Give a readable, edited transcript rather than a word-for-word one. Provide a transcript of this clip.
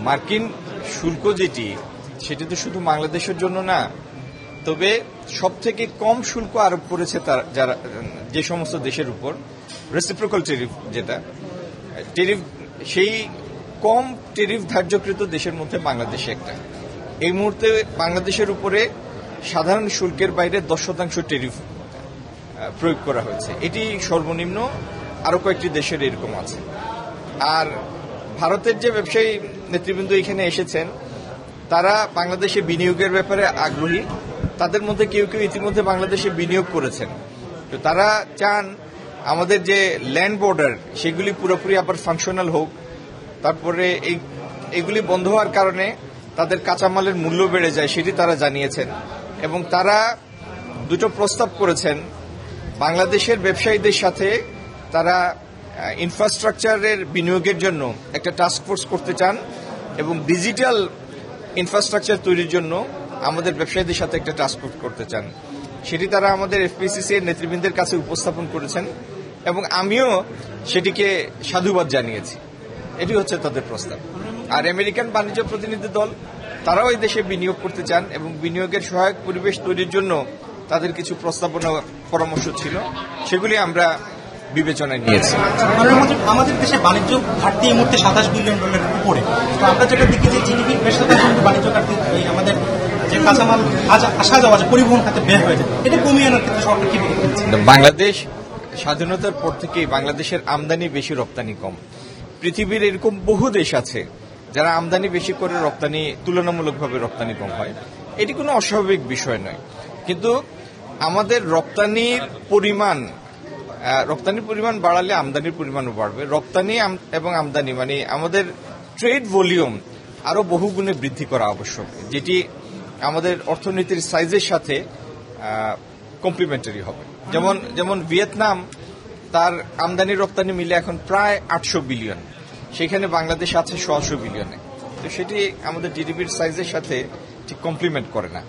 মার্কিন শুল্ক যেটি সেটি তো শুধু বাংলাদেশের জন্য না, তবে সব থেকে কম শুল্ক আরোপ করেছে যারা যে সমস্ত দেশের উপর রেসিপ্রোকাল টেরিফ, যেটা টেরিফ, সেই কম টেরিফ ধার্যকৃত দেশের মধ্যে বাংলাদেশ একটা। এই মুহূর্তে বাংলাদেশের উপরে সাধারণ শুল্কের বাইরে 10% টেরিফ প্রয়োগ করা হয়েছে। এটি সর্বনিম্ন, আরো কয়েকটি দেশের এরকম আছে। আর ভারতের যে ব্যবসায়ী নেতৃবৃন্দ এখানে এসেছেন, তারা বাংলাদেশে বিনিয়োগের ব্যাপারে আগ্রহী। তাদের মধ্যে কেউ কেউ ইতিমধ্যে বাংলাদেশে বিনিয়োগ করেছেন। তো তারা চান আমাদের যে ল্যান্ড বর্ডার সেগুলি পুরোপুরি আবার ফাংশনাল হোক। তারপরে এইগুলি বন্ধ হওয়ার কারণে তাদের কাঁচামালের মূল্য বেড়ে যায়, সেটি তারা জানিয়েছেন। এবং তারা দুটো প্রস্তাব করেছেন। বাংলাদেশের ব্যবসায়ীদের সাথে তারা ইনফ্রাস্ট্রাকচারের বিনিয়োগের জন্য একটা টাস্ক ফোর্স করতে চান এবং ডিজিটাল ইনফ্রাস্ট্রাকচার তৈরির জন্য আমাদের ব্যবসায়ীদের সাথে একটা টাস্ক ফোর্স করতে চান। সেটি তারা আমাদের এফপিসিসি এর নেতৃবৃন্দের কাছে উপস্থাপন করেছেন এবং আমিও সেটিকে সাধুবাদ জানিয়েছি। এটি হচ্ছে তাদের প্রস্তাব। আর আমেরিকান বাণিজ্য প্রতিনিধি দল, তারাও এই দেশে বিনিয়োগ করতে চান এবং বিনিয়োগের সহায়ক পরিবেশ তৈরির জন্য তাদের কিছু প্রস্তাবনা পরামর্শ ছিল, সেগুলি আমরা বিবেচনায় নিয়েছি। আমাদের দেশে বাণিজ্য ঘাটতি এই মুহূর্তে $27 বিলিয়ন উপরে। তো আমরা যেটা দেখি যে জিডিপির 20% বাণিজ্য ঘাটতি, আমাদের যে কাঁচামাল আসা যাওয়া যে পরিবহন খাতে বের হয়ে যায়, এটা কমিয়ে আনার ক্ষেত্রে সরকার কি বলছে? বাংলাদেশ স্বাধীনতার পর থেকেই বাংলাদেশের আমদানি বেশি, রপ্তানি কম। পৃথিবীর এরকম বহু দেশ আছে যারা আমদানি বেশি করে রপ্তানি তুলনামূলকভাবে রপ্তানি কম হয়। এটি কোনো অস্বাভাবিক বিষয় নয়, কিন্তু আমাদের রপ্তানির পরিমাণ বাড়ালে আমদানির পরিমাণও বাড়বে। রপ্তানি এবং আমদানি মানে আমাদের ট্রেড ভলিউম আরো বহুগুণে বৃদ্ধি করা আবশ্যক, যেটি আমাদের অর্থনীতির সাইজের সাথে কমপ্লিমেন্টারি হবে। যেমন ভিয়েতনাম, তার আমদানি রপ্তানি মিলে এখন প্রায় 800 বিলিয়ন, সেখানে বাংলাদেশ আছে 100 বিলিয়নে। তো সেটি আমাদের জিডিপির সাইজের সাথে ঠিক কমপ্লিমেন্ট করে না।